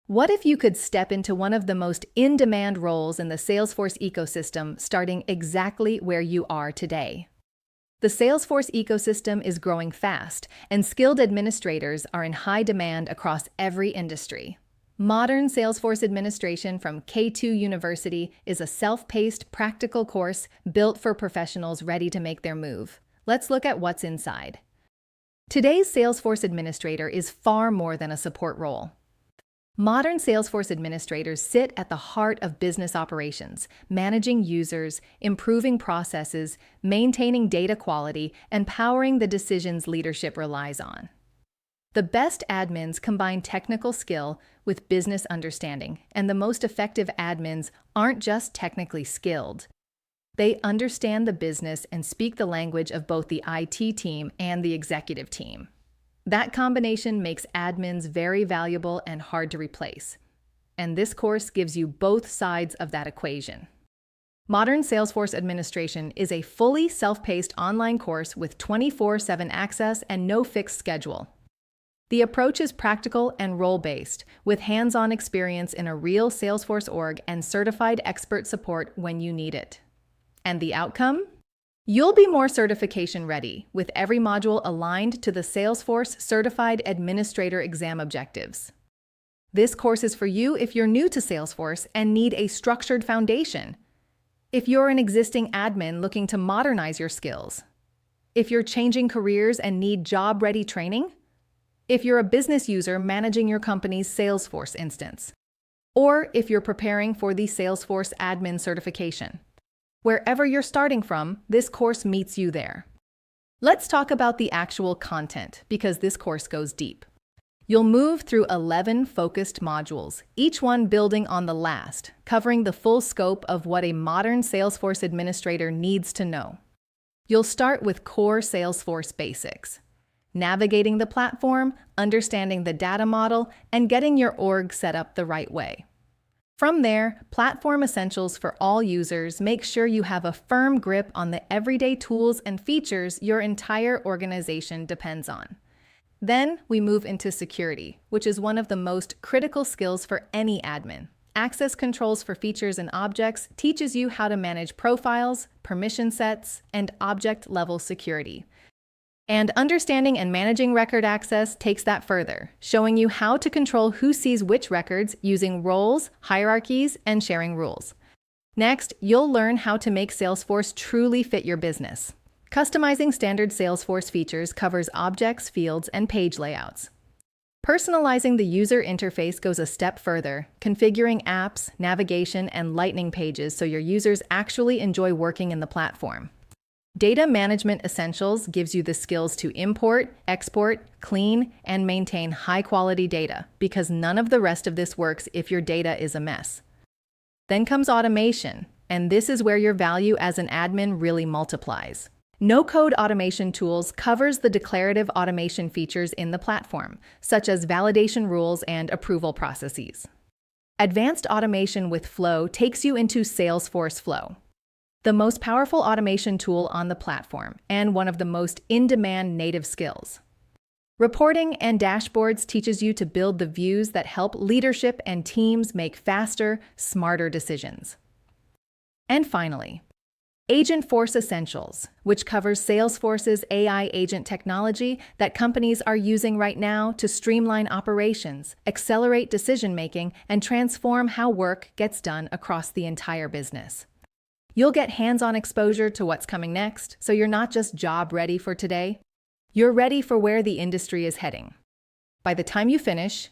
What if you could step into one of the most in-demand roles in the Salesforce ecosystem, starting exactly where you are today? The Salesforce ecosystem is growing fast, and skilled administrators are in high demand across every industry. Modern Salesforce Administration from K2 University is a self-paced, practical course built for professionals ready to make their move. Let's look at what's inside. Today's Salesforce Administrator is far more than a support role. Modern Salesforce administrators sit at the heart of business operations, managing users, improving processes, maintaining data quality, and powering the decisions leadership relies on. The best admins combine technical skill with business understanding, and the most effective admins aren't just technically skilled. They understand the business and speak the language of both the IT team and the executive team. That combination makes admins very valuable and hard to replace. And this course gives you both sides of that equation. Modern Salesforce Administration is a fully self-paced online course with 24/7 access and no fixed schedule. The approach is practical and role-based, with hands-on experience in a real Salesforce org and certified expert support when you need it. And the outcome? You'll be more certification ready, with every module aligned to the Salesforce Certified Administrator exam objectives. This course is for you if you're new to Salesforce and need a structured foundation. If you're an existing admin looking to modernize your skills. If you're changing careers and need job-ready training. If you're a business user managing your company's Salesforce instance. Or if you're preparing for the Salesforce Admin certification. Wherever you're starting from, this course meets you there. Let's talk about the actual content, because this course goes deep. You'll move through 11 focused modules, each one building on the last, covering the full scope of what a modern Salesforce administrator needs to know. You'll start with core Salesforce basics, navigating the platform, understanding the data model, and getting your org set up the right way. From there, platform essentials for all users make sure you have a firm grip on the everyday tools and features your entire organization depends on. Then we move into security, which is one of the most critical skills for any admin. Access controls for features and objects teaches you how to manage profiles, permission sets, and object-level security. And understanding and managing record access takes that further, showing you how to control who sees which records using roles, hierarchies, and sharing rules. Next, you'll learn how to make Salesforce truly fit your business. Customizing standard Salesforce features covers objects, fields, and page layouts. Personalizing the user interface goes a step further, configuring apps, navigation, and lightning pages so your users actually enjoy working in the platform. Data management essentials gives you the skills to import, export, clean, and maintain high-quality data, because none of the rest of this works if your data is a mess. Then comes automation, and this is where your value as an admin really multiplies. No-code automation tools covers the declarative automation features in the platform, such as validation rules and approval processes. Advanced automation with Flow takes you into Salesforce Flow, the most powerful automation tool on the platform, and one of the most in-demand native skills. Reporting and dashboards teaches you to build the views that help leadership and teams make faster, smarter decisions. And finally, Agentforce Essentials, which covers Salesforce's AI agent technology that companies are using right now to streamline operations, accelerate decision-making, and transform how work gets done across the entire business. You'll get hands-on exposure to what's coming next, so you're not just job-ready for today, you're ready for where the industry is heading. By the time you finish,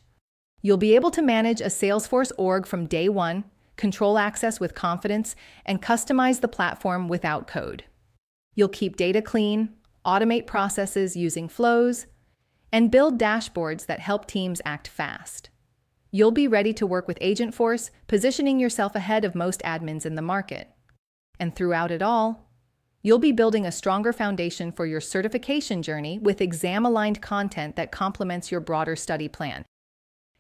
you'll be able to manage a Salesforce org from day one, control access with confidence, and customize the platform without code. You'll keep data clean, automate processes using flows, and build dashboards that help teams act fast. You'll be ready to work with Agentforce, positioning yourself ahead of most admins in the market. And throughout it all, you'll be building a stronger foundation for your certification journey with exam-aligned content that complements your broader study plan.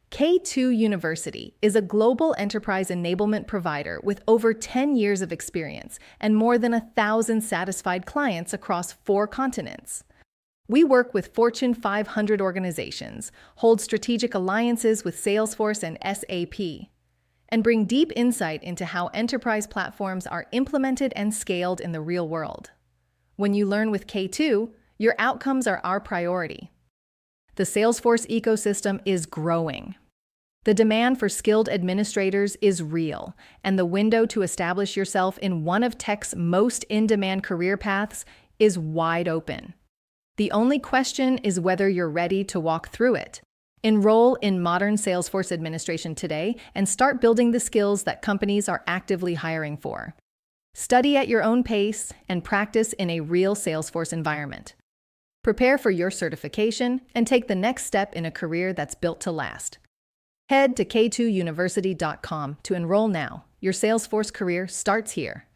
K2 University is a global enterprise enablement provider with over 10 years of experience and more than 1,000 satisfied clients across 4 continents. We work with Fortune 500 organizations, hold strategic alliances with Salesforce and SAP, and bring deep insight into how enterprise platforms are implemented and scaled in the real world. When you learn with K2, your outcomes are our priority. The Salesforce ecosystem is growing. The demand for skilled administrators is real, and the window to establish yourself in one of tech's most in-demand career paths is wide open. The only question is whether you're ready to walk through it. Enroll in Modern Salesforce Administration today and start building the skills that companies are actively hiring for. Study at your own pace and practice in a real Salesforce environment. Prepare for your certification and take the next step in a career that's built to last. Head to k2university.com to enroll now. Your Salesforce career starts here.